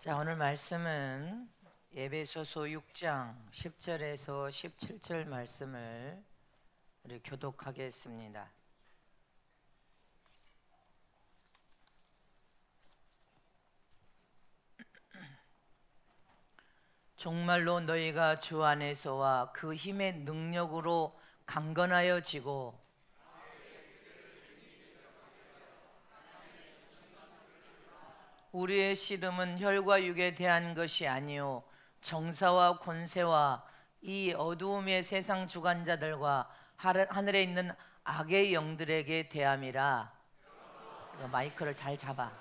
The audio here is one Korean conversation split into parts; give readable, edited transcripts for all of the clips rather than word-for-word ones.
자, 오늘 말씀은 에베소서 6장 10절에서 17절 말씀을 우리 교독하겠습니다. 정말로 너희가 주 안에서와 그 힘의 능력으로 강건하여 지고 우리의 씨름은 혈과 육에 대한 것이 아니요 정사와 권세와 이 어두움의 세상 주관자들과 하늘에 있는 악의 영들에게 대함이라. 마이크를 잘 잡아.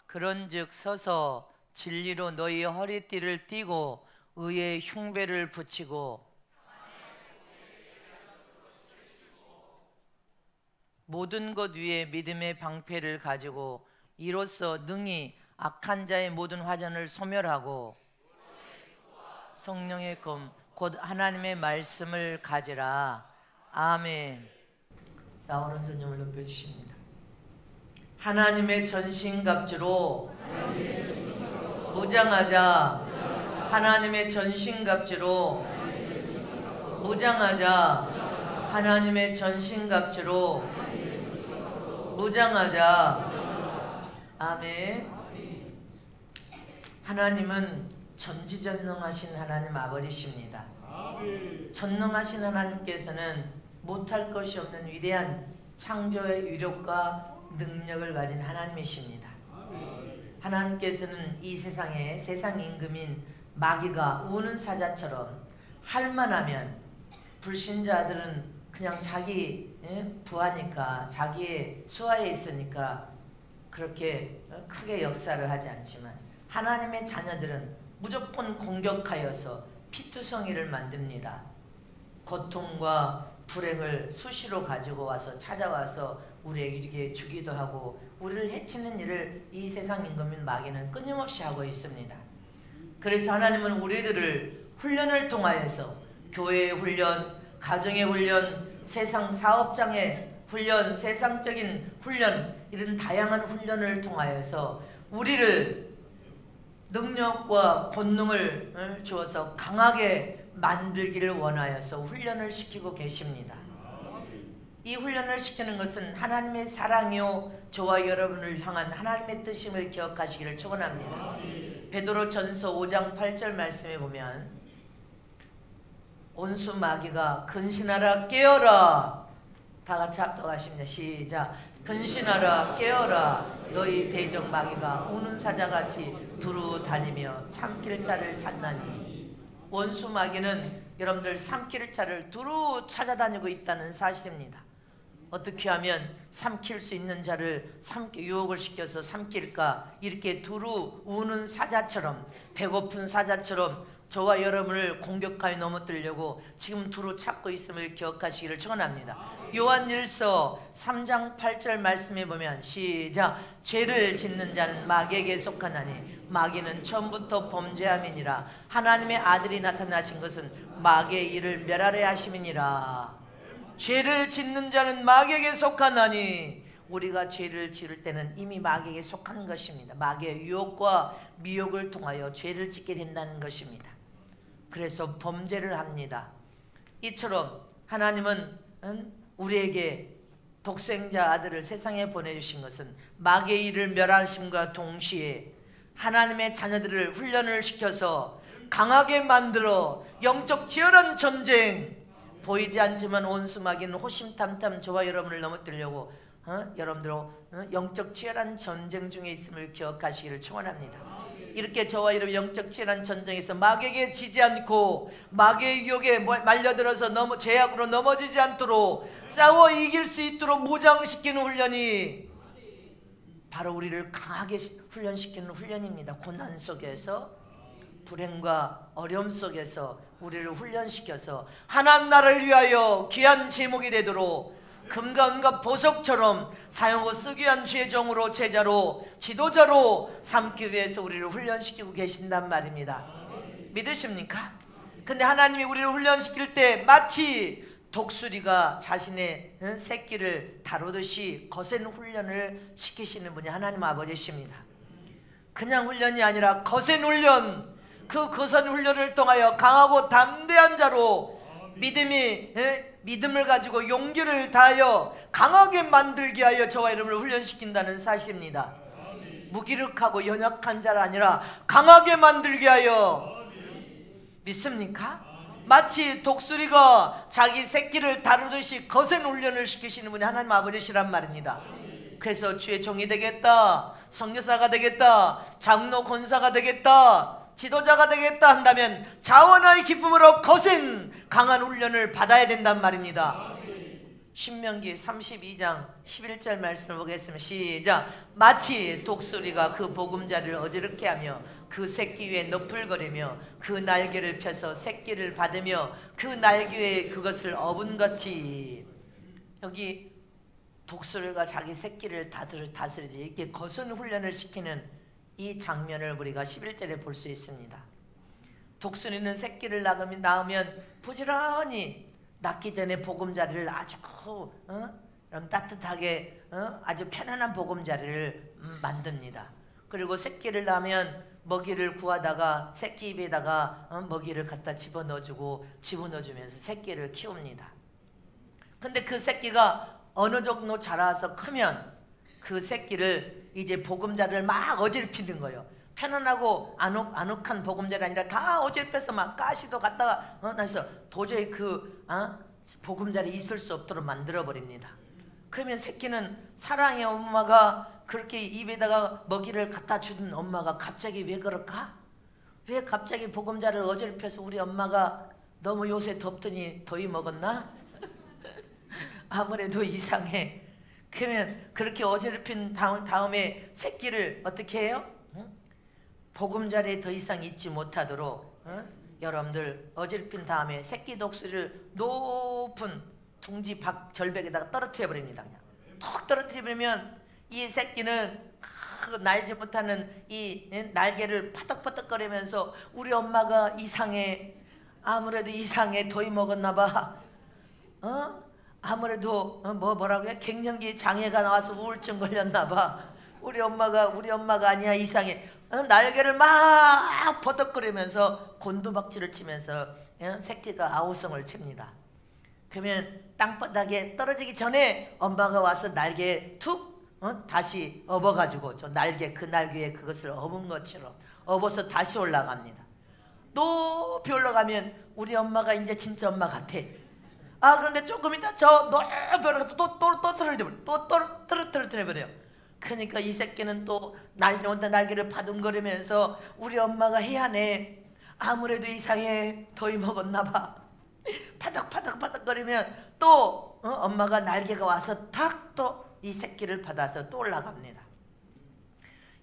그런즉 서서 진리로 너희 허리띠를 띠고 의의 흉배를 붙이고 모든 것 위에 믿음의 방패를 가지고 이로써 능히 악한 자의 모든 화전을 소멸하고 성령의 검 곧 하나님의 말씀을 가지라. 아멘. 자, 오른손 힘을 높여주십니다. 하나님의 전신갑주로 무장하자. 하나님의 전신갑주로 무장하자. 하나님의 전신갑주로 무장하자. 아멘. 하나님은 전지전능하신 하나님 아버지십니다. 전능하신 하나님께서는 못할 것이 없는 위대한 창조의 위력과 능력을 가진 하나님이십니다. 하나님께서는 이 세상에 세상 임금인 마귀가 우는 사자처럼 할만하면 불신자들은 그냥 자기 부하니까 자기의 수하에 있으니까 그렇게 크게 역사를 하지 않지만 하나님의 자녀들은 무조건 공격하여서 피투성이를 만듭니다. 고통과 불행을 수시로 가지고 와서 찾아와서 우리에게 주기도 하고 우리를 해치는 일을 이 세상 임금인 마귀는 끊임없이 하고 있습니다. 그래서 하나님은 우리들을 훈련을 통하여서 교회의 훈련, 가정의 훈련, 세상 사업장의 훈련, 세상적인 훈련, 이런 다양한 훈련을 통하여서 우리를 능력과 권능을 주어서 강하게 만들기를 원하여서 훈련을 시키고 계십니다. 이 훈련을 시키는 것은 하나님의 사랑이요 저와 여러분을 향한 하나님의 뜻임을 기억하시기를 축원합니다. 베드로전서 5장 8절 말씀에 보면 온수 마귀가 근신하라 깨어라. 다 같이 합독하십니다. 시작. 근신하라 깨어라. 너희 대적 마귀가 우는 사자같이 두루 다니며 삼킬 자를 찾나니. 원수 마귀는 여러분들 삼킬 자를 두루 찾아다니고 있다는 사실입니다. 어떻게 하면 삼킬 수 있는 자를 유혹을 시켜서 삼킬까? 이렇게 두루 우는 사자처럼, 배고픈 사자처럼 저와 여러분을 공격하여 넘어뜨리려고 지금 두루 찾고 있음을 기억하시기를 축원합니다. 요한일서 3장 8절 말씀에 보면 시작. 죄를 짓는 자는 마귀에게 속하나니 마귀는 처음부터 범죄함이니라. 하나님의 아들이 나타나신 것은 마귀의 일을 멸하려 하심이니라. 죄를 짓는 자는 마귀에게 속하나니 우리가 죄를 지을 때는 이미 마귀에게 속한 것입니다. 마귀의 유혹과 미혹을 통하여 죄를 짓게 된다는 것입니다. 그래서 범죄를 합니다. 이처럼 하나님은 우리에게 독생자 아들을 세상에 보내주신 것은 마귀의 일을 멸하심과 동시에 하나님의 자녀들을 훈련을 시켜서 강하게 만들어 영적 치열한 전쟁, 보이지 않지만 온수 마귀는 호심탐탐 저와 여러분을 넘어뜨리려고 여러분들 영적 치열한 전쟁 중에 있음을 기억하시기를 축원합니다. 이렇게 저와 여러분 영적 치열한 전쟁에서 마귀에게 지지 않고 마귀의 유혹에 말려들어서 죄악으로 넘어지지 않도록 싸워 이길 수 있도록 무장시키는 훈련이 바로 우리를 강하게 훈련시키는 훈련입니다. 고난 속에서, 불행과 어려움 속에서 우리를 훈련시켜서 하나님 나라를 위하여 귀한 제목이 되도록 금과 은과 보석처럼 사용하고 쓰기 위한 죄종으로, 제자로, 지도자로 삼기 위해서 우리를 훈련시키고 계신단 말입니다. 믿으십니까? 근데 하나님이 우리를 훈련시킬 때 마치 독수리가 자신의 새끼를 다루듯이 거센 훈련을 시키시는 분이 하나님 아버지십니다. 그냥 훈련이 아니라 거센 훈련, 그 거센 훈련을 통하여 강하고 담대한 자로 믿음을 가지고 용기를 다하여 강하게 만들게 하여 저와 여러분을 훈련시킨다는 사실입니다. 무기력하고 연약한 자가 아니라 강하게 만들게 하여. 믿습니까? 마치 독수리가 자기 새끼를 다루듯이 거센 훈련을 시키시는 분이 하나님 아버지시란 말입니다. 그래서 주의 종이 되겠다, 선교사가 되겠다, 장로 권사가 되겠다, 지도자가 되겠다 한다면 자원의 기쁨으로 거센 강한 훈련을 받아야 된단 말입니다. 신명기 32장 11절 말씀을 보겠습니다. 시작. 마치 독수리가 그 보금자리를 어지럽게 하며 그 새끼 위에 너풀거리며 그 날개를 펴서 새끼를 받으며 그 날개 위에 그것을 업은 같이. 여기 독수리가 자기 새끼를 다스리지 이렇게 거센 훈련을 시키는 이 장면을 우리가 11절에 볼 수 있습니다. 독수리는 새끼를 낳으면 부지런히 낳기 전에 보금자리를 아주 따뜻하게 아주 편안한 보금자리를 만듭니다. 그리고 새끼를 낳으면 먹이를 구하다가 새끼 입에다가 먹이를 갖다 집어넣어주면서 새끼를 키웁니다. 근데 그 새끼가 어느 정도 자라서 크면 그 새끼를 이제 보금자리를 막 어지럽히는 거예요. 편안하고 아늑한 보금자리 아니라 다 어지럽혀서 막 가시도 갖다가 나서 도저히 그 보금자리 있을 수 없도록 만들어 버립니다. 그러면 새끼는 사랑의 엄마가 그렇게 입에다가 먹이를 갖다 주는 엄마가 갑자기 왜 그럴까? 왜 갑자기 보금자리를 어지럽혀서 우리 엄마가 너무 요새 덥더니 더위 먹었나? 아무래도 이상해. 그러면 그렇게 어지럽힌 다음에 새끼를 어떻게 해요? 보금자리에 더 이상 있지 못하도록 여러분들 어지럽힌 다음에 새끼 독수리를 높은 둥지 절벽에다가 떨어뜨려 버립니다. 그냥 톡 떨어뜨려 버리면 이 새끼는 날지 못하는 이 날개를 파덕파덕거리면서 우리 엄마가 이상해, 아무래도 이상해, 더위 먹었나 봐, 아무래도 뭐라고요? 갱년기 장애가 나와서 우울증 걸렸나 봐, 우리 엄마가 아니야, 이상해. 날개를 막 버덕거리면서 곤두박질을 치면서 새끼가 아우성을 칩니다. 그러면 땅바닥에 떨어지기 전에 엄마가 와서 날개에 툭 다시 업어가지고 그 날개에 그것을 업은 것처럼 업어서 다시 올라갑니다. 높이 올라가면 우리 엄마가 이제 진짜 엄마 같아. 그런데 조금 있다 저 높이 올라가서 또 떨어뜨려버려요. 그러니까 이 새끼는 또 날개를 바둥거리면서 우리 엄마가 해야네, 아무래도 이상해, 더위 먹었나 봐, 파닥파닥거리면 또 엄마가 날개가 와서 탁 또 이 새끼를 받아서 또 올라갑니다.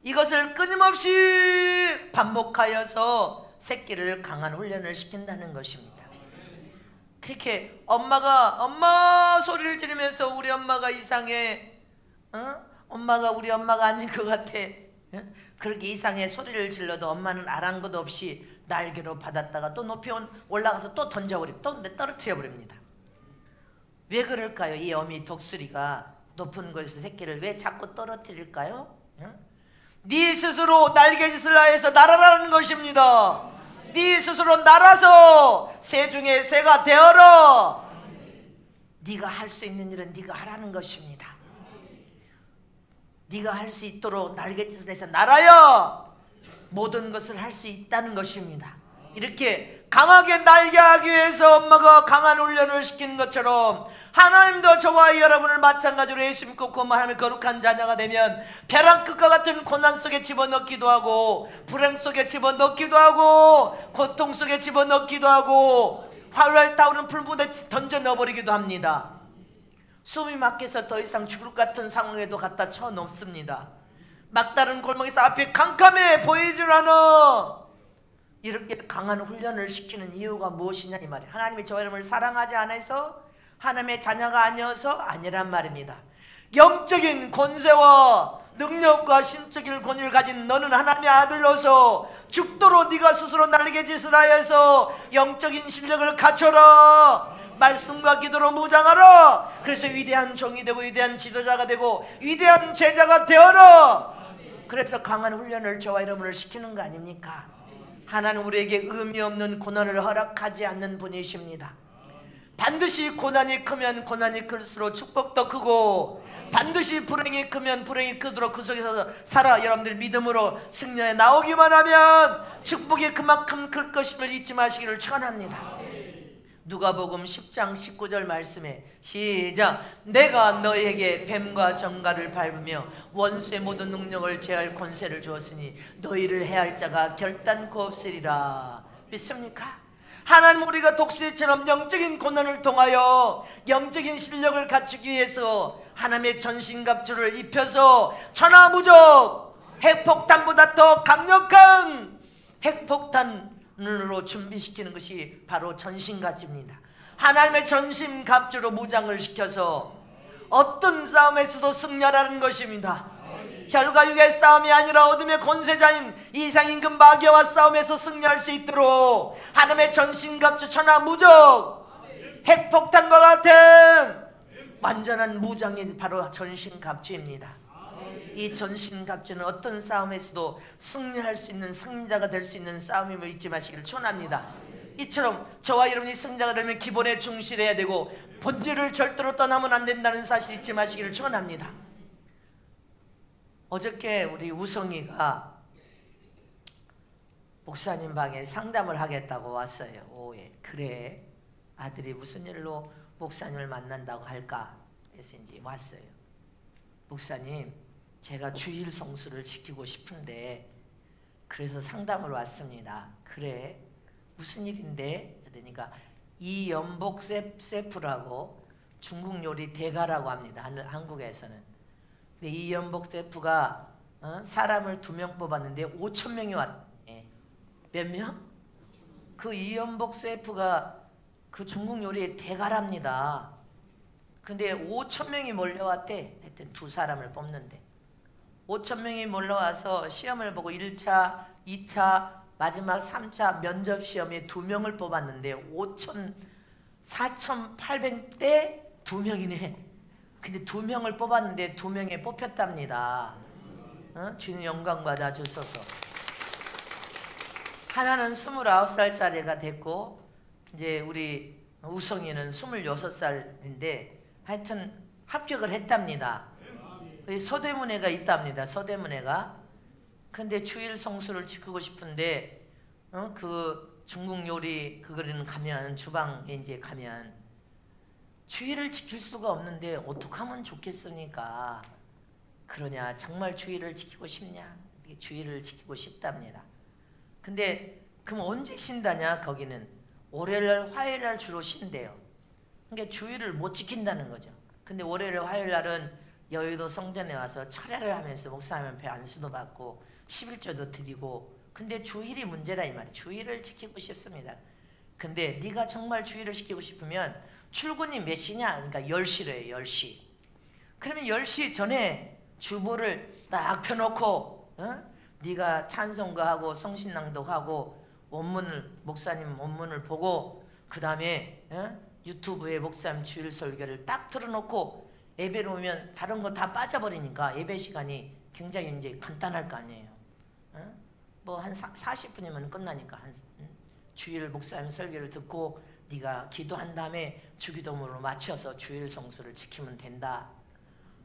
이것을 끊임없이 반복하여서 새끼를 강한 훈련을 시킨다는 것입니다. 그렇게 엄마 소리를 지르면서 우리 엄마가 이상해, 엄마가 우리 엄마가 아닌 것 같아, 그렇게 이상해 소리를 질러도 엄마는 아랑곳 없이 날개로 받았다가 또 높이 올라가서 또 던져버리고 또 떨어뜨려 버립니다. 왜 그럴까요? 이 어미 독수리가 높은 곳에서 새끼를 왜 자꾸 떨어뜨릴까요? 네 스스로 날개짓을 하여서 날아라는 것입니다. 네 스스로 날아서 새 중에 새가 되어라. 네가 할 수 있는 일은 네가 하라는 것입니다. 네가 할 수 있도록 날개짓을 해서 날아야 모든 것을 할 수 있다는 것입니다. 이렇게 강하게 날개하기 위해서 엄마가 강한 훈련을 시키는 것처럼 하나님도 저와 여러분을 마찬가지로 예수 믿고 하나님의 거룩한 자녀가 되면 벼랑 끝과 같은 고난 속에 집어넣기도 하고 불행 속에 집어넣기도 하고 고통 속에 집어넣기도 하고 활활 타오르는 불문에 던져 넣어버리기도 합니다. 숨이 막혀서 더 이상 죽을 것 같은 상황에도 갖다 쳐놓습니다. 막다른 골목에서 앞이 캄캄해 보이질 않아. 이렇게 강한 훈련을 시키는 이유가 무엇이냐 이 말이에요. 하나님이 저 여러분을 사랑하지 않아서, 하나님의 자녀가 아니어서 아니란 말입니다. 영적인 권세와 능력과 신적인 권위를 가진 너는 하나님의 아들로서 죽도록 네가 스스로 날개짓을 하여서 영적인 실력을 갖춰라. 말씀과 기도로 무장하라. 그래서 위대한 종이 되고 위대한 지도자가 되고 위대한 제자가 되어라. 그래서 강한 훈련을 저와 여러분을 시키는 거 아닙니까? 하나님 우리에게 의미 없는 고난을 허락하지 않는 분이십니다. 반드시 고난이 크면 고난이 클수록 축복도 크고, 반드시 불행이 크면 불행이 크도록 그 속에서 살아 여러분들 믿음으로 승리에 나오기만 하면 축복이 그만큼 클 것임을 잊지 마시기를 축원합니다. 누가복음 10장 19절 말씀에 시작. 내가 너에게 뱀과 정갈을 밟으며 원수의 모든 능력을 제할 권세를 주었으니 너희를 해할 자가 결단코 없으리라. 믿습니까? 하나님 우리가 독수리처럼 영적인 고난을 통하여 영적인 실력을 갖추기 위해서 하나님의 전신갑주를 입혀서 천하무적 핵폭탄보다 더 강력한 핵폭탄으로 준비시키는 것이 바로 전신갑주입니다. 하나님의 전신갑주로 무장을 시켜서 어떤 싸움에서도 승리하라는 것입니다. 혈과 육의 싸움이 아니라 어둠의 권세자인 이상임금 마귀와 싸움에서 승리할 수 있도록 하나님의 전신갑주 천하무적 핵폭탄과 같은 완전한 무장이 바로 전신갑주입니다. 이 전신갑주는 어떤 싸움에서도 승리할 수 있는 승리자가 될 수 있는 싸움임을 잊지 마시기를 축원합니다. 이처럼 저와 여러분이 승자가 되면 기본에 충실해야 되고 본질을 절대로 떠나면 안 된다는 사실 잊지 마시기를 축원합니다. 어저께 우리 우성이가 목사님 방에 상담을 하겠다고 왔어요. 오후에. 그래, 아들이 무슨 일로 목사님을 만난다고 할까 해서 이제 왔어요. 목사님, 제가 주일 성수를 지키고 싶은데 그래서 상담을 왔습니다. 그래, 무슨 일인데? 그러니까 이연복 셰프라고 중국 요리 대가라고 합니다. 한국에서는. 근데 이연복 셰프가 사람을 2명 뽑았는데 5,000명이 왔대. 몇 명? 그 이연복 셰프가 그 중국 요리의 대가랍니다. 근데 5,000명이 몰려왔대. 하여튼 2사람을 뽑는데 5,000명이 몰려와서 시험을 보고 1차, 2차, 마지막 3차 면접 시험에 2명을 뽑았는데 4,800대 2명이네. 근데 2명을 뽑았는데 2명에 뽑혔답니다. 주님 영광 받아 주소서. 하나는 29살짜리가 됐고 이제 우리 우성이는 26살인데 하여튼 합격을 했답니다. 서대문회가 있답니다. 서대문회가. 근데 주일 성수를 지키고 싶은데 그 중국 요리 그거는 가면 주방에 이제 가면 주일을 지킬 수가 없는데 어떻게 하면 좋겠습니까? 그러냐, 정말 주일을 지키고 싶냐? 주일을 지키고 싶답니다. 근데 그럼 언제 쉰다냐? 거기는 월요일 화요일 주로 쉰대요. 그러니까 주일을 못 지킨다는 거죠. 근데 월요일 화요일 날은 여의도 성전에 와서 철야를 하면서 목사님 앞에 안수도 받고 11조도 드리고, 근데 주일이 문제다 이 말이에요. 주일을 지키고 싶습니다. 근데 네가 정말 주일을 지키고 싶으면 출근이 몇 시냐? 그러니까 10시래요. 10시. 그러면 10시 전에 주보를 딱 펴놓고 네가 찬송가하고 성신낭독하고 원문을 목사님 원문을 보고 그 다음에 유튜브에 목사님 주일 설교를 딱 틀어놓고 예배로 오면 다른 거 다 빠져버리니까 예배 시간이 굉장히 이제 간단할 거 아니에요. 뭐 한 40분이면 끝나니까 주일 목사님 설교를 듣고 네가 기도한 다음에 주기도문으로 맞춰서 주일 성수를 지키면 된다.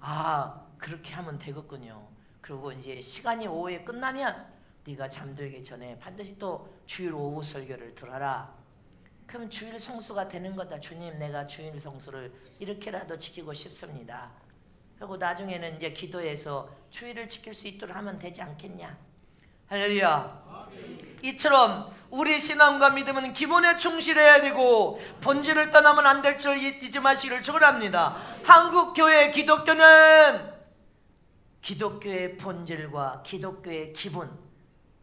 아, 그렇게 하면 되겠군요. 그리고 이제 시간이 오후에 끝나면 네가 잠들기 전에 반드시 또 주일 오후 설교를 들어라. 그럼 주일 성수가 되는 거다. 주님, 내가 주일 성수를 이렇게라도 지키고 싶습니다. 그리고 나중에는 이제 기도해서 주일을 지킬 수 있도록 하면 되지 않겠냐. 할렐루야. 이처럼 우리 신앙과 믿음은 기본에 충실해야 되고 본질을 떠나면 안 될 줄 잊지 마시기를 축원합니다. 한국 교회 기독교는 기독교의 본질과 기독교의 기본,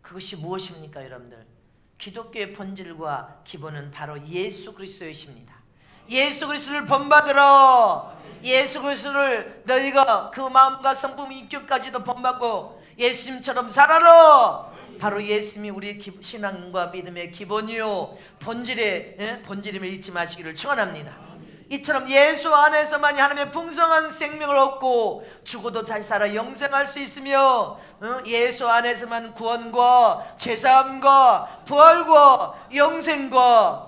그것이 무엇입니까 여러분들? 기독교의 본질과 기본은 바로 예수 그리스도이십니다. 예수 그리스도를 본받으라. 예수 그리스도를 너희가 그 마음과 성품 인격까지도 본받고 예수님처럼 살아라. 바로 예수님이 우리 신앙과 믿음의 기본이요 본질임을 잊지 마시기를 축원합니다. 이처럼 예수 안에서만이 하나님의 풍성한 생명을 얻고 죽어도 다시 살아 영생할 수 있으며 예수 안에서만 구원과 죄사함과 부활과 영생과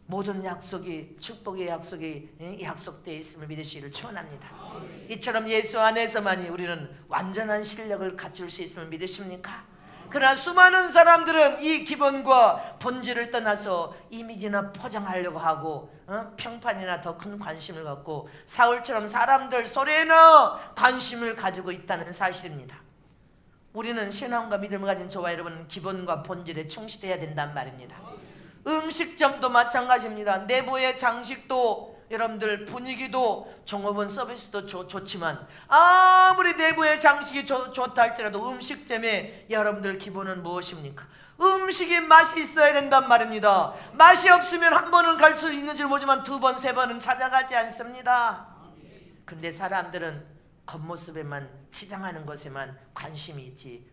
모든 약속이 축복의 약속이 약속되어 있음을 믿으시기를 축원합니다. 이처럼 예수 안에서만이 우리는 완전한 실력을 갖출 수 있음을 믿으십니까? 그러나 수많은 사람들은 이 기본과 본질을 떠나서 이미지나 포장하려고 하고 평판이나 더 큰 관심을 갖고 사울처럼 사람들 소리에나 관심을 가지고 있다는 사실입니다. 우리는 신앙과 믿음을 가진 저와 여러분은 기본과 본질에 충실해야 된단 말입니다. 음식점도 마찬가지입니다. 내부의 장식도 여러분들 분위기도 종업원 서비스도 좋지만 아무리 내부의 장식이 좋다 할지라도 음식점의 여러분들 기본은 무엇입니까? 음식이 맛이 있어야 된단 말입니다. 맛이 없으면 한 번은 갈 수 있는지 모르지만 두 번, 세 번은 찾아가지 않습니다. 그런데 사람들은 겉모습에만 치장하는 것에만 관심이 있지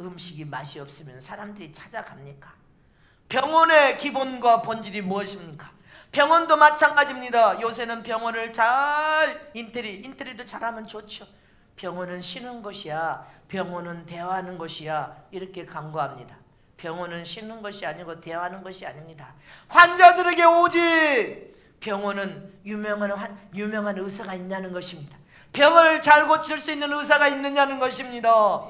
음식이 맛이 없으면 사람들이 찾아갑니까? 병원의 기본과 본질이 무엇입니까? 병원도 마찬가지입니다. 요새는 병원을 잘 인테리어도 잘하면 좋죠. 병원은 쉬는 곳이야, 병원은 대화하는 곳이야, 이렇게 강구합니다. 병원은 쉬는 것이 아니고 대화하는 것이 아닙니다. 환자들에게 오직 병원은 유명한 의사가 있냐는 것입니다. 병을 잘 고칠 수 있는 의사가 있느냐는 것입니다.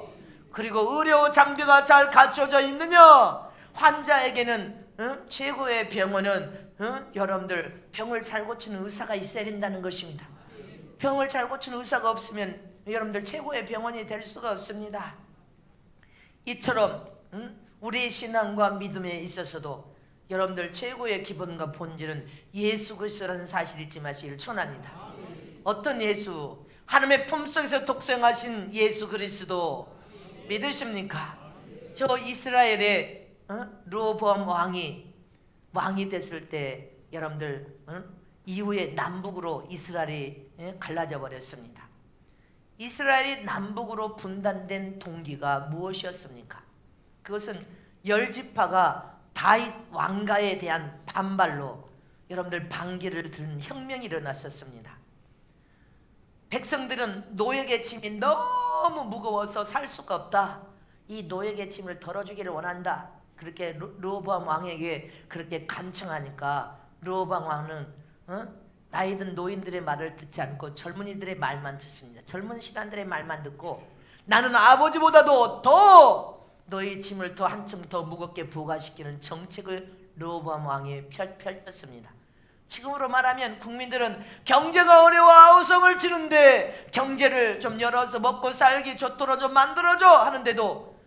그리고 의료 장비가 잘 갖춰져 있느냐. 환자에게는 최고의 병원은 여러분들 병을 잘 고치는 의사가 있어야 된다는 것입니다. 병을 잘 고치는 의사가 없으면 여러분들 최고의 병원이 될 수가 없습니다. 이처럼 우리의 신앙과 믿음에 있어서도 여러분들 최고의 기본과 본질은 예수 그리스도라는 사실을 잊지 마시기를 축원합니다. 어떤 예수? 하나님의 품속에서 독생하신 예수 그리스도 믿으십니까? 저 이스라엘의 르호보암 왕이 됐을 때 여러분들 이후에 남북으로 이스라엘이 갈라져 버렸습니다. 이스라엘이 남북으로 분단된 동기가 무엇이었습니까? 그것은 열지파가 다윗 왕가에 대한 반발로 여러분들 반기를 드는 혁명이 일어났었습니다. 백성들은 노예의 짐이 너무 무거워서 살 수가 없다. 이 노예의 짐을 덜어주기를 원한다. 그렇게 르호보암 왕에게 그렇게 간청하니까 르호보암 왕은 나이든 노인들의 말을 듣지 않고 젊은이들의 말만 듣습니다. 젊은 신하들의 말만 듣고 나는 아버지보다도 더 너희 짐을 더 한층 더 무겁게 부과시키는 정책을 르호보암 왕이 펼쳤습니다. 지금으로 말하면 국민들은 경제가 어려워 아우성을 치는데 경제를 좀 열어서 먹고 살기 좋도록 좀 만들어줘 하는데도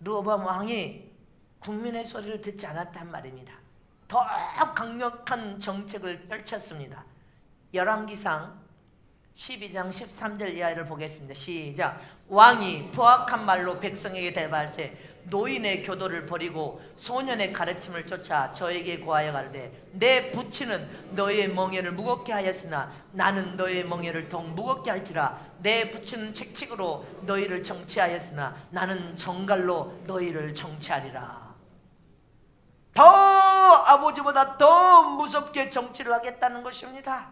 르호보암 왕이 국민의 소리를 듣지 않았단 말입니다. 더 강력한 정책을 펼쳤습니다. 열왕기상 12장 13절 이하를 보겠습니다. 시작. 왕이 포악한 말로 백성에게 대발세 노인의 교도를 버리고 소년의 가르침을 쫓아 저에게 고하여 가르되 내 부친은 너의 멍에를 무겁게 하였으나 나는 너의 멍에를 더욱 무겁게 할지라. 내 부친은 책칙으로 너희를 정치하였으나 나는 정갈로 너희를 정치하리라. 더 아버지보다 더 무섭게 정치를 하겠다는 것입니다.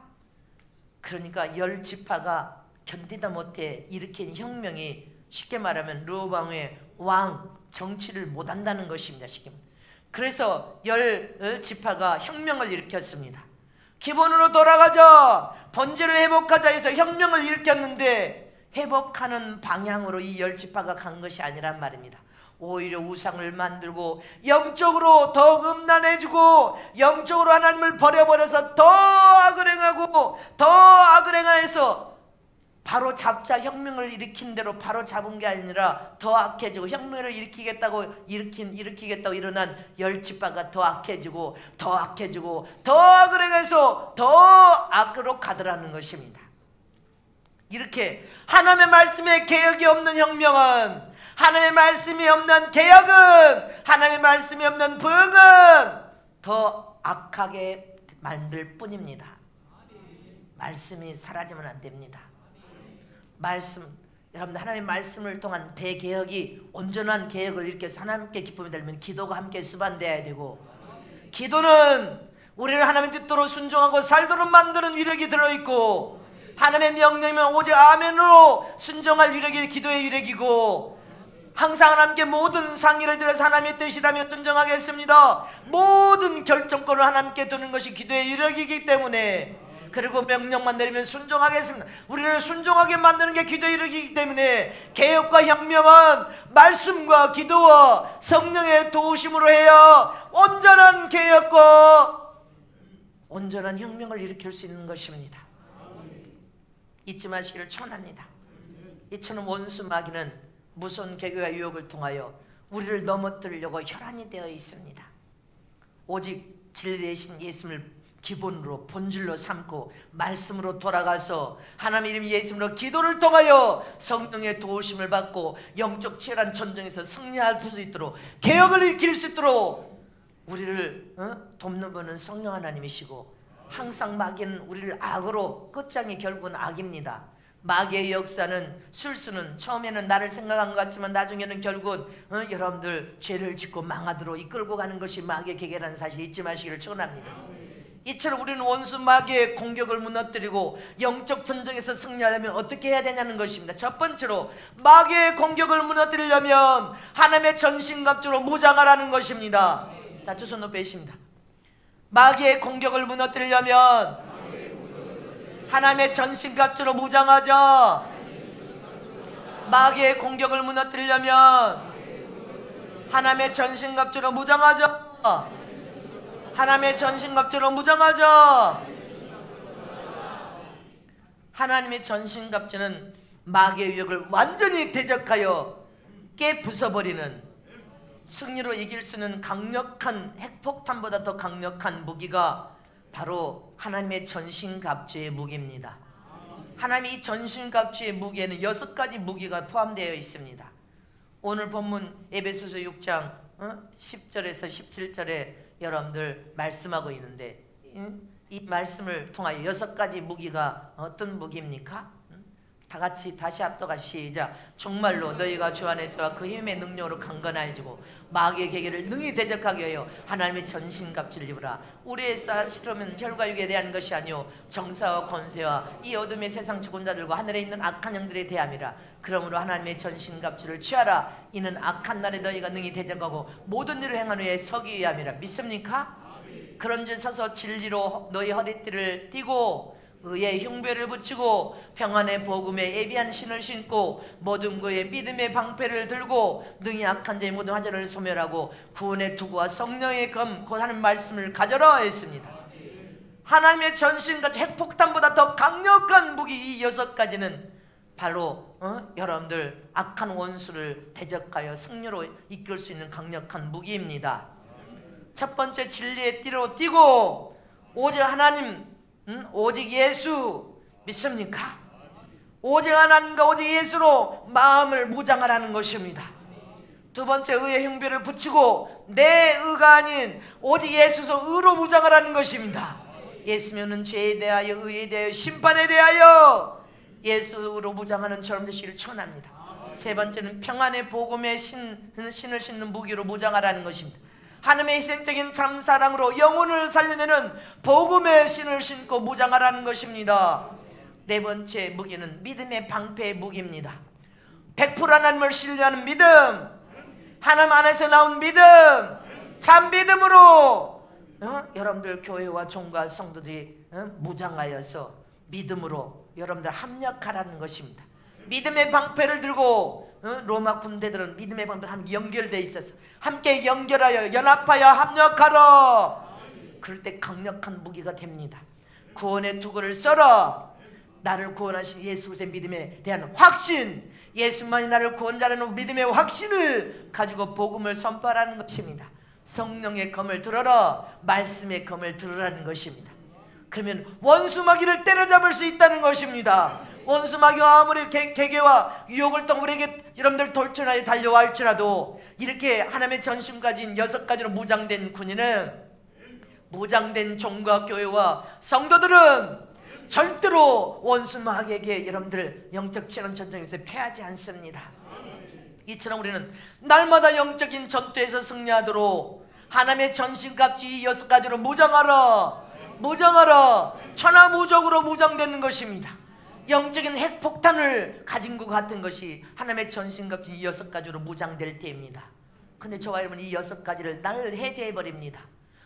그러니까 열 지파가 견디다 못해 일으킨 혁명이 쉽게 말하면 르호보암의 왕 정치를 못한다는 것입니다. 그래서 열 지파가 혁명을 일으켰습니다. 기본으로 돌아가자, 본질을 회복하자 해서 혁명을 일으켰는데 회복하는 방향으로 이 열 지파가 간 것이 아니란 말입니다. 오히려 우상을 만들고 영적으로 더 음란해지고 영적으로 하나님을 버려버려서 더 악을 행해서 바로 잡자 혁명을 일으킨 대로 바로 잡은 게 아니라 더 악해지고 혁명을 일으키겠다고 일어난 열 지파가 더 악해지고 더 악을 행해서 더 악으로 가더라는 것입니다. 이렇게 하나님의 말씀에 개혁이 없는 혁명은, 하나님의 말씀이 없는 개혁은, 하나님의 말씀이 없는 부흥은 더 악하게 만들 뿐입니다. 말씀이 사라지면 안 됩니다. 말씀, 여러분들 하나님의 말씀을 통한 대개혁이 온전한 개혁을 일으켜서 하나님께 기쁨이 되려면 기도가 함께 수반되어야 되고, 기도는 우리를 하나님의 뜻대로 순종하고 살도록 만드는 위력이 들어있고, 하나님의 명령이면 오직 아멘으로 순종할 위력이 기도의 위력이고, 항상 하나님께 모든 상의를 들어서 하나님의 뜻이라면 순종하겠습니다. 모든 결정권을 하나님께 두는 것이 기도의 위력이기 때문에, 그리고 명령만 내리면 순종하겠습니다. 우리를 순종하게 만드는 게 기도의 위력이기 때문에 개혁과 혁명은 말씀과 기도와 성령의 도우심으로 해야 온전한 개혁과 온전한 혁명을 일으킬 수 있는 것입니다. 잊지 마시기를 축원합니다. 이처럼 원수 마귀는 무서운 개교와 유혹을 통하여 우리를 넘어뜨리려고 혈안이 되어 있습니다. 오직 진리 되신 예수님을 기본으로 본질로 삼고 말씀으로 돌아가서 하나님 이름 예수님으로 기도를 통하여 성령의 도우심을 받고 영적 치열한 전쟁에서 승리할 수 있도록, 개혁을 일으킬 수 있도록 우리를 돕는 분은 성령 하나님이시고, 항상 마귀는 우리를 악으로, 끝장이 결국은 악입니다. 마귀의 역사는, 술수는 처음에는 나를 생각한 것 같지만 나중에는 결국은 여러분들 죄를 짓고 망하도록 이끌고 가는 것이 마귀의 계계라는 사실 잊지 마시기를 축원합니다. 이처럼 우리는 원수 마귀의 공격을 무너뜨리고 영적 전쟁에서 승리하려면 어떻게 해야 되냐는 것입니다. 첫 번째로 마귀의 공격을 무너뜨리려면 하나님의 전신갑주로 무장하라는 것입니다. 다 두 손 높이 계십니다. 마귀의 공격을 무너뜨리려면 하나님의 전신갑주로 무장하자. 마귀의 공격을 무너뜨리려면 하나님의 전신갑주로 무장하자. 하나님의 전신갑주로 무장하자. 하나님의 전신갑주는 마귀의 위력을 완전히 대적하여 깨부숴버리는, 승리로 이길 수 있는 강력한 핵폭탄보다 더 강력한 무기가 바로 하나님의 전신갑주의 무기입니다. 하나님의 이 전신갑주의 무기에는 6가지 무기가 포함되어 있습니다. 오늘 본문 에베소서 6장 10절에서 17절에 여러분들 말씀하고 있는데, 이 말씀을 통하여 6가지 무기가 어떤 무기입니까? 다 같이 다시 합독하시 시작. 정말로 너희가 주 안에서와 그 힘의 능력으로 강건해지고 마귀의 계계를 능히 대적하게 하여 하나님의 전신갑주를 입으라. 우리의 싸움은 혈과 육에 대한 것이 아니요 정사와 권세와 이 어둠의 세상 죽은 자들과 하늘에 있는 악한 영들에 대함이라. 그러므로 하나님의 전신갑주를 취하라. 이는 악한 날에 너희가 능히 대적하고 모든 일을 행한 후에 서기 위함이라. 믿습니까? 그런즉 서서 진리로 너희 허리띠를 띠고 의의 흉배를 붙이고 평안의 복음에 예비한 신을 신고 모든 거에 믿음의 방패를 들고 능히 악한 자의 모든 화제를 소멸하고 구원의 투구와 성령의 검 곧 하는 말씀을 가져라 했습니다. 하나님의 전신같이 핵폭탄보다 더 강력한 무기 이 6가지는 바로 여러분들 악한 원수를 대적하여 승리로 이끌 수 있는 강력한 무기입니다. 첫 번째, 진리의 띠로 띠고 오직 하나님, 오직 예수 믿습니까? 오직 하나님과 오직 예수로 마음을 무장하라는 것입니다. 두 번째, 의의 흉배를 붙이고 내 의가 아닌 오직 예수서 의로 무장하라는 것입니다. 예수면은 죄에 대하여, 의에 대하여, 심판에 대하여 예수로 무장하는 저런 되시기를 축원합니다. 세 번째는 평안의 복음의 신을 신는 무기로 무장하라는 것입니다. 하나님의 희생적인 참사랑으로 영혼을 살려내는 복음의 신을 신고 무장하라는 것입니다. 네 번째 무기는 믿음의 방패의 무기입니다. 100% 하나님을 신뢰하는 믿음, 하나님 안에서 나온 믿음, 참 믿음으로 여러분들 교회와 종과 성도들이 무장하여서 믿음으로 여러분들 합력하라는 것입니다. 믿음의 방패를 들고 로마 군대들은 믿음의 방패가 함께 연결되어 있어서 함께 연결하여 연합하여 합력하라. 그럴 때 강력한 무기가 됩니다. 구원의 투구를 써라. 나를 구원하신 예수 그리스도의 믿음에 대한 확신, 예수만이 나를 구원자라는 믿음의 확신을 가지고 복음을 선포하라는 것입니다. 성령의 검을 들어라. 말씀의 검을 들으라는 것입니다. 그러면 원수 마귀를 때려잡을 수 있다는 것입니다. 원수 마귀가 아무리 계계와 유혹을 통해 우리에게 여러분들 돌천하여 달려와 할지라도 이렇게 하나님의 전심 가진 6가지로 무장된 군인은, 무장된 종과 교회와 성도들은 절대로 원수 마귀에게 여러분들 영적 치열한 전쟁에서 패하지 않습니다. 이처럼 우리는 날마다 영적인 전투에서 승리하도록 하나님의 전신갑주 이 6가지로 무장하라, 무장하라. 천하무적으로 무장되는 것입니다. 영적인 핵폭탄을 가진 것 같은 것이 하나님의 전신갑주 이 6가지로 무장될 때입니다. 근데 저와 여러분 이 6가지를 날 해제해버립니다.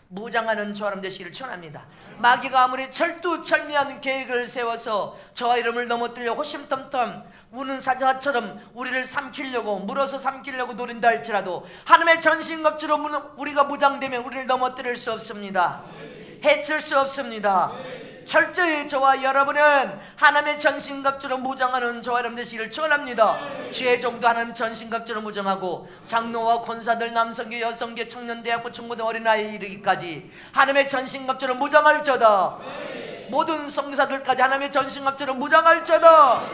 무장하는 저와 여러분 되시기를 축원합니다. 마귀가 아무리 철두철미한 계획을 세워서 저와 여러분을 넘어뜨려 호심탐탐 우는 사자처럼 우리를 삼키려고 물어서 삼키려고 노린다 할지라도 하나님의 전신갑주로 우리가 무장되면 우리를 넘어뜨릴 수 없습니다. 해칠 수 없습니다. 철저히 저와 여러분은 하나님의 전신갑주로 무장하는 저와 여러분 되시기를 축원합니다. 죄종도 하나님 전신갑주로 무장하고 장로와 권사들, 남성교, 여성교, 청년대학교, 중고등 어린아이 이르기까지 하나님의 전신갑주로 무장할저다. 모든 성사들까지 하나님의 전신갑주로 무장할저다.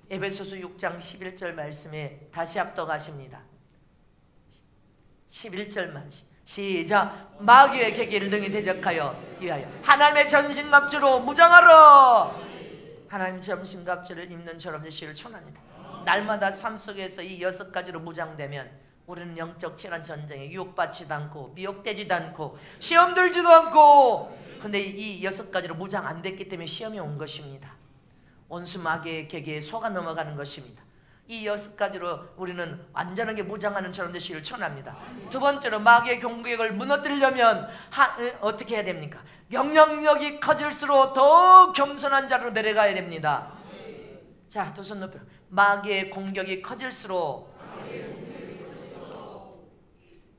에베소서 6장 11절 말씀에 다시 합독하십니다. 11절만 시작. 마귀의 계기를 등에 대적하여 위하여 하나님의 전신갑주로 무장하라. 하나님의 전신갑주를 입는 저런 되시기를 축원합니다. 날마다 삶 속에서 이 6가지로 무장되면 우리는 영적 치열한 전쟁에 유혹받지도 않고 미혹되지도 않고 시험 들지도 않고, 근데 이 6가지로 무장 안 됐기 때문에 시험이 온 것입니다. 원수 마귀의 계기에 속아 넘어가는 것입니다. 이 6가지로 우리는 완전하게 무장하는 저런 되시기를 축원합니다. 두 번째로 마귀의 공격을 무너뜨리려면 어떻게 해야 됩니까? 영향력이 커질수록 더 겸손한 자로 내려가야 됩니다. 자, 두 손 높여. 마귀의 공격이 커질수록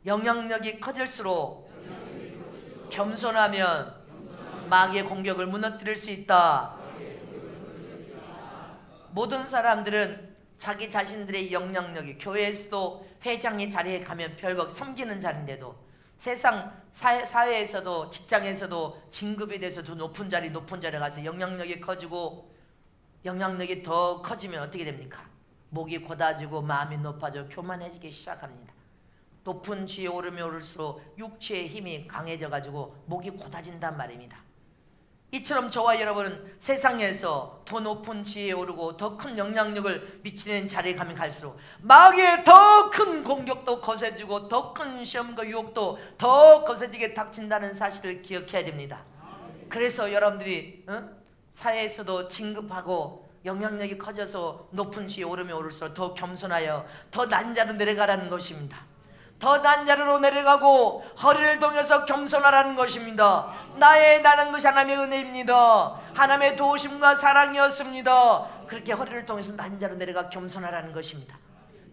영향력이 커질수록 겸손하면 마귀의 공격을 무너뜨릴 수 있다. 모든 사람들은 자기 자신들의 영향력이 교회에서도 회장의 자리에 가면 별거 섬기는 자리인데도 세상 사회에서도 직장에서도 진급에 대해서도 높은 자리에 가서 영향력이 커지고 영향력이 더 커지면 어떻게 됩니까? 목이 곧아지고 마음이 높아져 교만해지기 시작합니다. 높은 지에 오르면 오를수록 육체의 힘이 강해져 가지고 목이 곧아진단 말입니다. 이처럼 저와 여러분은 세상에서 더 높은 지혜에 오르고 더 큰 영향력을 미치는 자리에 가면 갈수록 마귀의 더 큰 공격도 거세지고 더 큰 시험과 유혹도 더 거세지게 닥친다는 사실을 기억해야 됩니다. 그래서 여러분들이 사회에서도 진급하고 영향력이 커져서 높은 지혜에 오르면 오를수록 더 겸손하여 더 낮은 자로 내려가라는 것입니다. 더 낮은 자리로 내려가고 허리를 동여서 겸손하라는 것입니다. 나는 것이 하나님의 은혜입니다. 하나님의 도우심과 사랑이었습니다. 그렇게 허리를 동여서 낮은 자리로 내려가 겸손하라는 것입니다.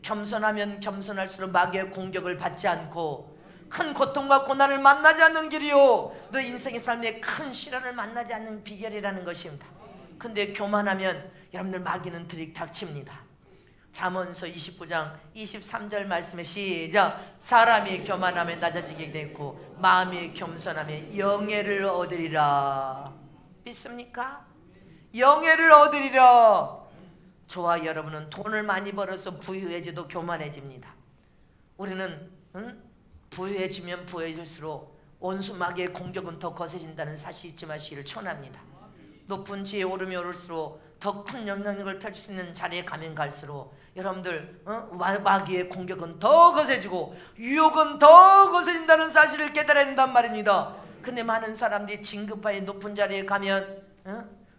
겸손하면 겸손할수록 마귀의 공격을 받지 않고 큰 고통과 고난을 만나지 않는 길이요, 너 인생의 삶에 큰 시련을 만나지 않는 비결이라는 것입니다. 근데 교만하면 여러분들 마귀는 들이닥칩니다. 잠언서 29장 23절 말씀에 시작. 사람이 교만하면 낮아지게 되고 마음이 겸손하면 영예를 얻으리라. 믿습니까? 영예를 얻으리라. 저와 여러분은 돈을 많이 벌어서 부유해져도 교만해집니다. 우리는 부유해지면 부유해질수록 원수 마귀의 공격은 더 거세진다는 사실 잊지 마시기를 축원합니다. 높은 지에 오르면 오를수록 더 큰 영향력을 펼칠 수 있는 자리에 가면 갈수록 여러분들 마귀의 공격은 더 거세지고 유혹은 더 거세진다는 사실을 깨달아야 된단 말입니다. 근데 많은 사람들이 진급하여 높은 자리에 가면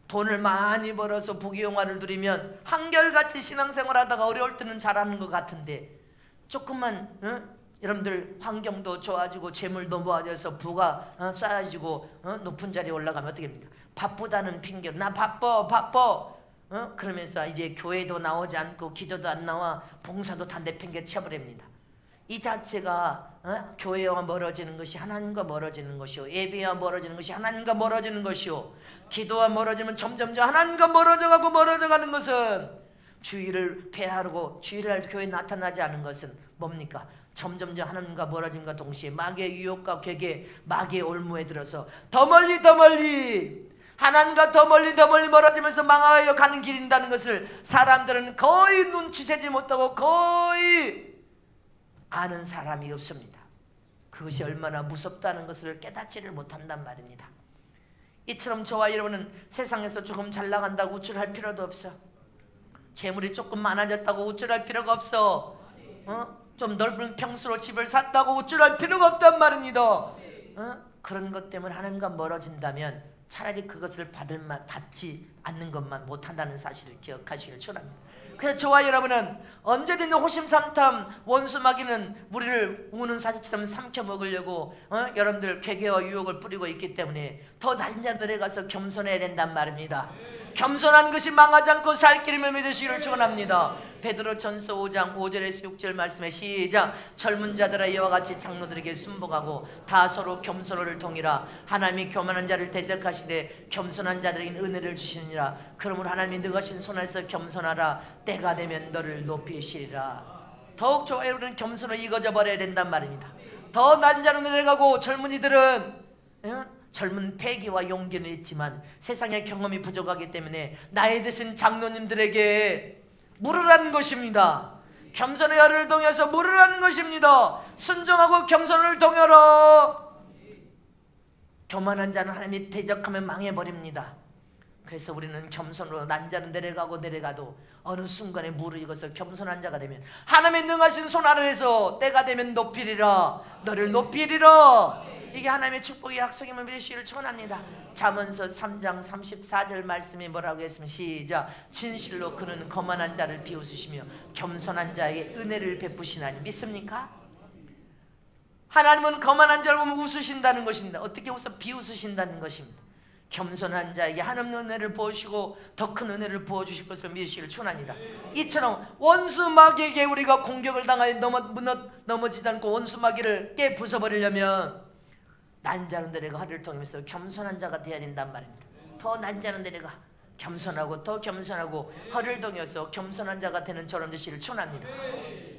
돈을 많이 벌어서 부귀영화를 누리면 한결같이 신앙생활하다가 어려울 때는 잘하는 것 같은데 조금만 여러분들 환경도 좋아지고 재물도 모아져서 부가 쌓아지고 높은 자리에 올라가면 어떻게 됩니까? 바쁘다는 핑계로 나 바빠 그러면서 이제 교회도 나오지 않고 기도도 안 나와 봉사도 다 내팽개 쳐버립니다. 이 자체가 교회와 멀어지는 것이 하나님과 멀어지는 것이요, 예배와 멀어지는 것이 하나님과 멀어지는 것이요, 기도와 멀어지면 점점 하나님과 멀어져가는 것은 주의를 폐하고 주의를 할 교회에 나타나지 않은 것은 뭡니까? 점점 하나님과 멀어짐과 동시에 마귀의 유혹과 괴계, 마귀의 올무에 들어서 더 멀리 하나님과 더 멀리 멀어지면서 망하여 가는 길인다는 것을 사람들은 거의 눈치채지 못하고 거의 아는 사람이 없습니다. 그것이 얼마나 무섭다는 것을 깨닫지를 못한단 말입니다. 이처럼 저와 여러분은 세상에서 조금 잘 나간다고 우쭐할 필요도 없어. 재물이 조금 많아졌다고 우쭐할 필요가 없어. 좀 넓은 평수로 집을 샀다고 우쭐할 필요가 없단 말입니다. 그런 것 때문에 하나님과 멀어진다면 차라리 그것을 받지 않는 것만 못한다는 사실을 기억하시길 축원합니다. 그래서 저와 여러분은 언제든 호심삼탐 원수 마귀는 우리를 우는 사자처럼 삼켜 먹으려고 여러분들 괴계와 유혹을 뿌리고 있기 때문에 더 낮은 자들에 가서 겸손해야 된단 말입니다. 겸손한 것이 망하지 않고 살 길임을 믿으시기를 축원합니다. 베드로전서 5장 5절에서 6절 말씀에 시작. 젊은 자들아 이와 같이 장로들에게 순복하고 다 서로 겸손을 통이라. 하나님이 교만한 자를 대적하시되 겸손한 자들에게 은혜를 주시느니라. 그러므로 하나님이 능하신 손에서 겸손하라. 때가 되면 너를 높이시리라. 더욱 저와 여러분은 겸손을 익어져 버려야 된단 말입니다. 더 낮은 자로 내려가고 젊은이들은 젊은 패기와 용기는 있지만 세상의 경험이 부족하기 때문에 나이 드신 장로님들에게 물으라는 것입니다. 겸손의 열을 동여서 물으라는 것입니다. 순종하고 겸손을 동여라. 교만한 자는 하나님이 대적하면 망해버립니다. 그래서 우리는 겸손으로 난자는 내려가도 어느 순간에 무르익어서 겸손한 자가 되면 하나님의 능하신 손 아래에서 때가 되면 높이리라. 너를 높이리라. 이게 하나님의 축복의 약속임을 믿으시기를 축원합니다. 잠언서 3장 34절 말씀이 뭐라고 했으면 시작. 진실로 그는 거만한 자를 비웃으시며 겸손한 자에게 은혜를 베푸시나니. 믿습니까? 하나님은 거만한 자를 보면 웃으신다는 것입니다. 어떻게 웃어? 비웃으신다는 것입니다. 겸손한 자에게 하나님의 은혜를 부으시고 더 큰 은혜를 부어주실 것을 믿으시기를 축원합니다. 이처럼 원수 마귀에게 우리가 공격을 당하여 넘어지지 않고 원수 마귀를 깨 부숴버리려면 난자는 데려가 허리를 통해서 겸손한 자가 되어야 된단 말입니다. 더 난자는 데려가 겸손하고 더 겸손하고 허리를 동여서 겸손한 자가 되는 저런 되시기를 축원합니다.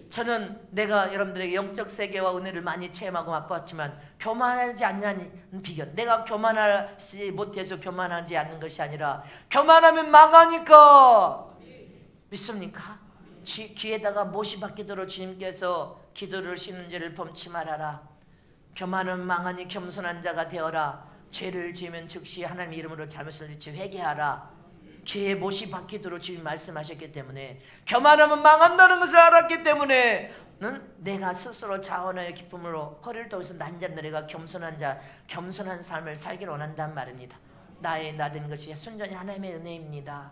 저는 내가 여러분들에게 영적 세계와 은혜를 많이 체험하고 맛봤지만 교만하지 않냐는 비결. 내가 교만하지 못해서 교만하지 않는 것이 아니라 교만하면 망하니까. 믿습니까? 귀에다가 못이 박히도록 주님께서 기도를 쉬는 죄를 범치 말아라. 교만은 망하니 겸손한 자가 되어라. 죄를 지으면 즉시 하나님 이름으로 잘못을 지어 회개하라. 죄의 못이 박히도록 주님 말씀하셨기 때문에 교만하면 망한다는 것을 알았기 때문에 내가 스스로 자원하여 기쁨으로 허리를 통해서 난자는 내가 겸손한 자, 겸손한 삶을 살기를 원한단 말입니다. 나의 나된 것이 순전히 하나님의 은혜입니다.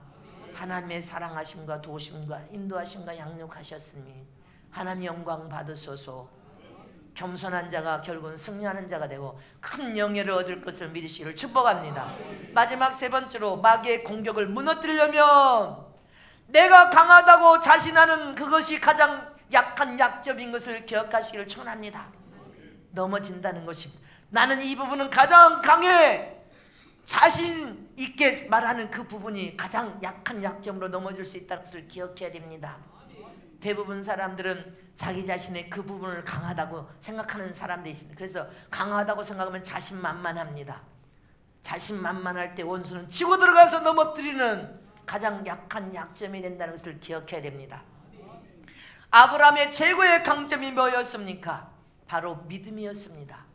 하나님의 사랑하심과 도우심과 인도하심과 양육하셨으니 하나님 영광 받으소서. 겸손한 자가 결국은 승리하는 자가 되고 큰 영예를 얻을 것을 믿으시기를 축복합니다. 마지막 세 번째로 마귀의 공격을 무너뜨리려면 내가 강하다고 자신하는 그것이 가장 약한 약점인 것을 기억하시기를 축원합니다. 넘어진다는 것입니다. 나는 이 부분은 가장 강해. 자신 있게 말하는 그 부분이 가장 약한 약점으로 넘어질 수 있다는 것을 기억해야 됩니다. 대부분 사람들은 자기 자신의 그 부분을 강하다고 생각하는 사람들이 있습니다. 그래서 강하다고 생각하면 자신만만합니다. 자신만만할 때 원수는 치고 들어가서 넘어뜨리는 가장 약한 약점이 된다는 것을 기억해야 됩니다. 아브라함의 최고의 강점이 뭐였습니까? 바로 믿음이었습니다.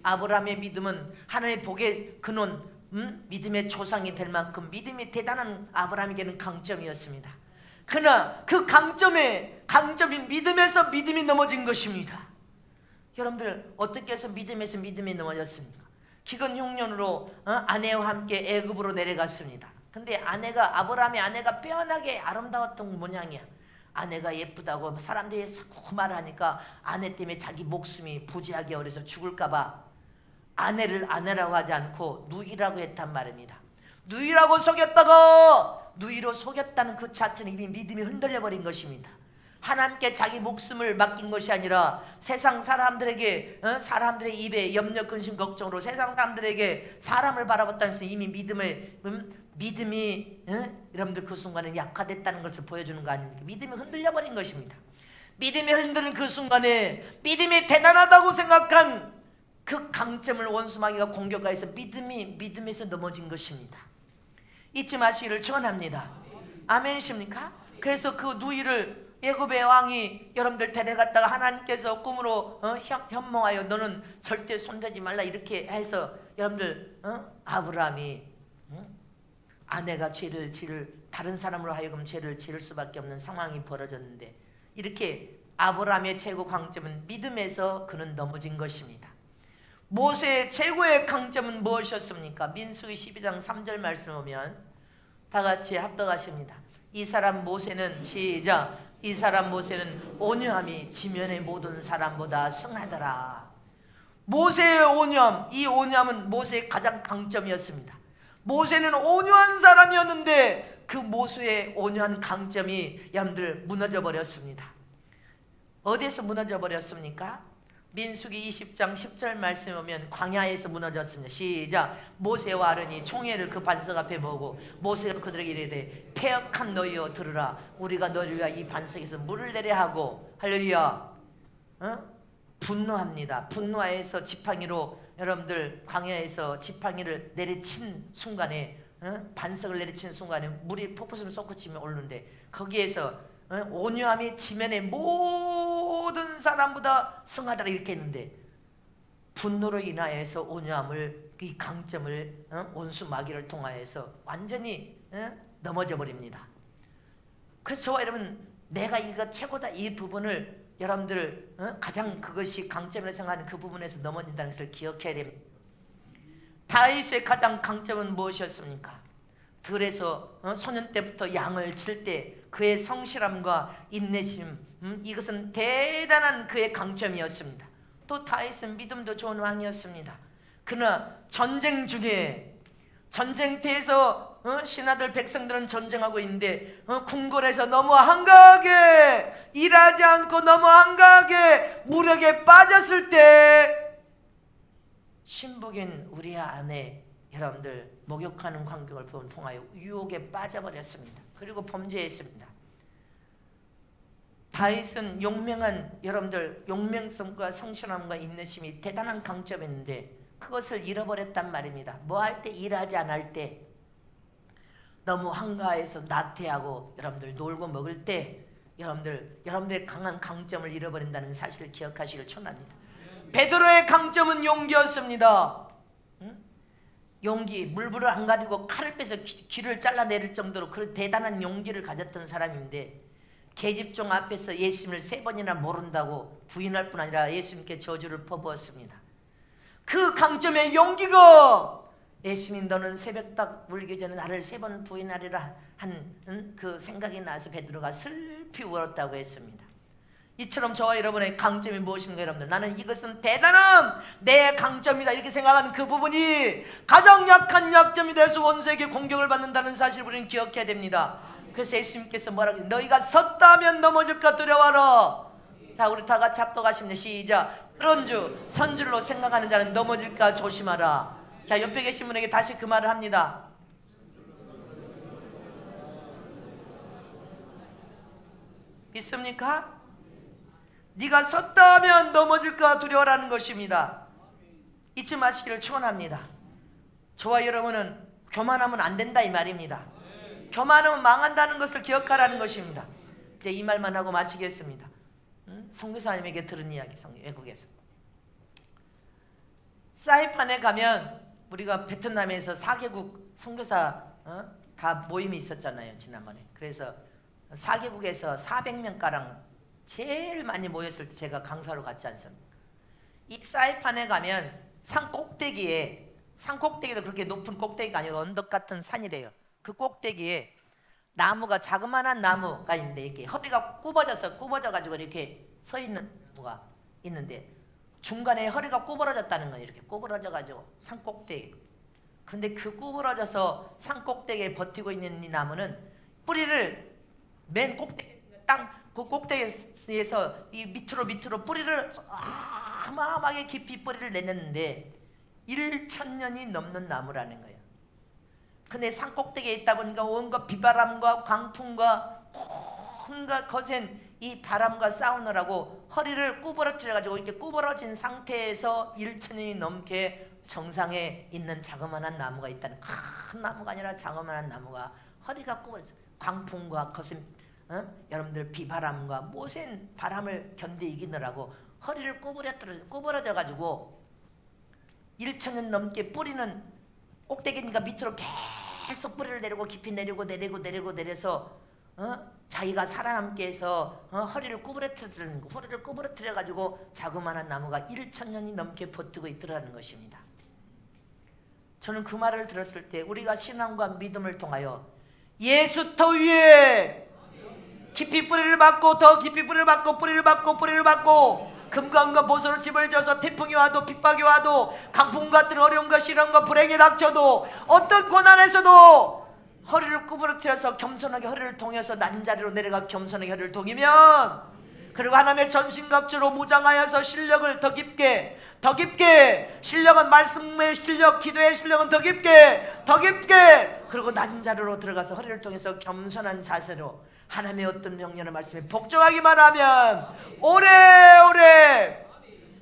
아브라함의 믿음은 하나님의 복의 근원, 믿음의 조상이 될 만큼 믿음이 대단한 아브라함에게는 강점이었습니다. 그러나 그 강점인 믿음에서 믿음이 넘어진 것입니다. 여러분들 어떻게 해서 믿음에서 믿음이 넘어졌습니까? 기근 흉년으로 아내와 함께 애굽으로 내려갔습니다. 근데 아브라함의 아내가 빼어나게 아름다웠던 모양이야. 아내가 예쁘다고 사람들이 자꾸 말하니까 아내 때문에 자기 목숨이 부지하게 어려서 죽을까봐 아내를 아내라고 하지 않고 누이라고 했단 말입니다. 누이라고 속였다가 누이로 속였다는 그 자체는 이미 믿음이 흔들려 버린 것입니다. 하나님께 자기 목숨을 맡긴 것이 아니라 세상 사람들에게 사람들의 입에 염려 근심 걱정으로 세상 사람들에게 사람을 바라봤다는 것은 이미 믿음이 여러분들 그 순간에 약화됐다는 것을 보여주는 거 아닙니까? 믿음이 흔들려 버린 것입니다. 믿음이 흔드는 그 순간에 믿음이 대단하다고 생각한 그 강점을 원수 마귀가 공격하여서 믿음에서 넘어진 것입니다. 잊지 마시기를 축원합니다. 아멘이십니까? 그래서 그 누이를 애굽의 왕이 여러분들 데려갔다가 하나님께서 꿈으로 현몽하여 너는 절대 손대지 말라 이렇게 해서 여러분들 아브라함이 응? 아내가 다른 사람으로 하여금 죄를 지을 수밖에 없는 상황이 벌어졌는데, 이렇게 아브라함의 최고 강점은 믿음에서 그는 넘어진 것입니다. 모세의 최고의 강점은 무엇이었습니까? 민수기 12장 3절 말씀 보면 다 같이 합독하십니다. 이 사람 모세는, 시작, 이 사람 모세는 온유함이 지면의 모든 사람보다 승하더라. 모세의 온유함, 이 온유함은 모세의 가장 강점이었습니다. 모세는 온유한 사람이었는데 그 모세의 온유한 강점이 여러분들 무너져 버렸습니다. 어디에서 무너져 버렸습니까? 민수기 20장 10절 말씀 보면 광야에서 무너졌습니다. 시작. 모세와 아론이 총회를 그 반석 앞에 모으고 모세가 그들에게 이르되 패역한 너희여 들으라. 우리가 너희가 이 반석에서 물을 내려 하고, 할렐루야, 분노합니다. 분노하여서 지팡이로, 여러분들 광야에서 지팡이를 내리친 순간에, 반석을 내리친 순간에 물이 폭포수를 솟구치며 오르는데, 거기에서 온유함이 지면의 모든 사람보다 승하더라 이렇게 했는데, 분노로 인하여서 온유함을, 이 강점을 온수 마귀를 통하여서 완전히 넘어져 버립니다. 그래서 저와 여러분, 내가 이거 최고다 이 부분을 여러분들 가장 그것이 강점이라고 생각하는 그 부분에서 넘어진다는 것을 기억해야 됩니다. 다윗의 가장 강점은 무엇이었습니까? 들에서 소년 때부터 양을 칠 때 그의 성실함과 인내심, 이것은 대단한 그의 강점이었습니다. 또 다윗은 믿음도 좋은 왕이었습니다. 그러나 전쟁 중에, 전쟁터에서 신하들 백성들은 전쟁하고 있는데 궁궐에서 너무 한가하게 일하지 않고 너무 한가하게 무력에 빠졌을 때 신복인 우리의 아내, 여러분들 목욕하는 광경을 통하여 유혹에 빠져버렸습니다. 그리고 범죄했습니다. 다윗은 용맹한, 여러분들 용맹성과 성실함과 인내심이 대단한 강점이었는데 그것을 잃어버렸단 말입니다. 뭐 할 때, 일하지 않을 때, 너무 한가해서 나태하고 여러분들 놀고 먹을 때 여러분들의 강한 강점을 잃어버린다는 사실을 기억하시길 축원합니다. 베드로의 강점은 용기였습니다. 용기, 물불을 안 가리고 칼을 빼서 귀를 잘라내릴 정도로 그런 대단한 용기를 가졌던 사람인데, 계집종 앞에서 예수님을 3번이나 모른다고 부인할 뿐 아니라 예수님께 저주를 퍼부었습니다. 그 강점의 용기가, 예수님 너는 새벽 딱 울기 전에 나를 3번 부인하리라 한 그 생각이 나서 베드로가 슬피 울었다고 했습니다. 이처럼 저와 여러분의 강점이 무엇인가 여러분들, 나는 이것은 대단한 내 강점이다 이렇게 생각하는 그 부분이 가장 약한 약점이 돼서 원수에게 공격을 받는다는 사실을 우리는 기억해야 됩니다. 그래서 예수님께서 뭐라고 했어요? 너희가 섰다면 넘어질까 두려워하라. 자, 우리 다 같이 합독하십니다. 시작. 그런 주 선줄로 생각하는 자는 넘어질까 조심하라. 자, 옆에 계신 분에게 다시 그 말을 합니다. 믿습니까? 네가 섰다면 넘어질까 두려워라는 것입니다. 잊지 마시기를 축원합니다. 저와 여러분은 교만하면 안 된다 이 말입니다. 교만하면 망한다는 것을 기억하라는 것입니다. 이제 이 말만 하고 마치겠습니다. 선교사님에게 들은 이야기, 외국에서 사이판에 가면, 우리가 베트남에서 4개국 선교사 다 모임이 있었잖아요 지난번에. 그래서 4개국에서 400명가량 제일 많이 모였을 때 제가 강사로 갔지 않습니까? 이 사이판에 가면 산 꼭대기도 그렇게 높은 꼭대기가 아니고 언덕 같은 산이래요. 그 꼭대기에 나무가, 자그마한 나무가 있는데 이렇게 허리가 구부러져가지고 이렇게 서 있는 나무가 있는데, 중간에 허리가 구부러졌다는 거예요. 이렇게 구부러져가지고 산 꼭대기. 근데 그 구부러져서 산 꼭대기에 버티고 있는 이 나무는 뿌리를 맨 꼭대기에 그 꼭대기에서 이 밑으로 뿌리를 어마어마하게 깊이 뿌리를 내렸는데 1,000년이 넘는 나무라는 거예요. 근데 산 꼭대기에 있다 보니까 온갖 비바람과 광풍과 온갖 거센 이 바람과 싸우느라고 허리를 구부러뜨려가지고 이렇게 구부러진 상태에서 1,000년이 넘게 정상에 있는 자그마한 나무가 있다는, 큰 나무가 아니라 자그마한 나무가 허리가 구부러져, 광풍과 거센 여러분들 비바람과 모센 바람을 견디기느라고 허리를 구부러져가지고 1,000년 넘게 뿌리는 꼭대기니까 밑으로 계속 뿌리를 내리고 깊이 내려서 자기가 살아남게 해서 허리를 구부러뜨려 가지고 자그마한 나무가 1,000년이 넘게 버티고 있더라는 것입니다. 저는 그 말을 들었을 때 우리가 신앙과 믿음을 통하여 예수 터 위에 깊이 뿌리를 받고 더 깊이 뿌리를 받고 금강과 보소로 집을 져서 태풍이 와도 핍박이 와도 강풍 같은 어려움과 시련과 불행이 닥쳐도 어떤 고난에서도 허리를 구부러뜨려서 겸손하게 허리를 동여서 낮은 자리로 내려가 겸손하게 허리를 동이면, 그리고 하나님의 전신갑주로 무장하여서 실력을 더 깊게 실력은 말씀의 실력, 기도의 실력은 더 깊게 그리고 낮은 자리로 들어가서 허리를 통해서 겸손한 자세로 하나님의 어떤 명령의 말씀에 복종하기만 하면 오래오래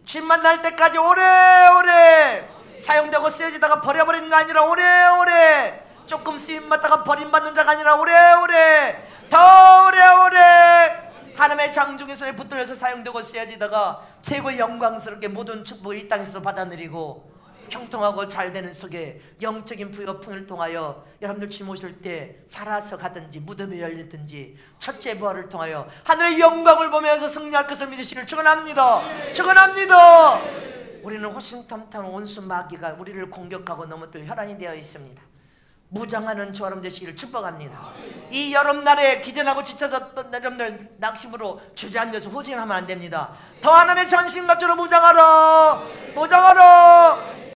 주님만 날 때까지 오래오래 사용되고 쓰여지다가 버려버리는 거 아니라 오래오래 조금 쓰임받다가 버림받는 자가 아니라 오래오래 더 오래오래 하나님의 장중의 손에 붙들려서 사용되고 쓰여지다가 최고의 영광스럽게 모든 축복을 이 땅에서도 받아 누리고 형통하고 잘되는 속에 영적인 부여풍을 통하여 여러분들 주님 오실 때 살아서 가든지 무덤에 열리든지 첫째 부활을 통하여 하늘의 영광을 보면서 승리할 것을 믿으시길 축원합니다. 우리는 호신탐탐 온수 마귀가 우리를 공격하고 넘어뜨릴 혈안이 되어 있습니다. 무장하는 저 여러분 되시기를 축복합니다. 이 여름날에 기전하고 지쳐졌던 여러분들 낙심으로 주저앉아서 호진하면 안 됩니다. 더 하나님의 전신갑주로 무장하라.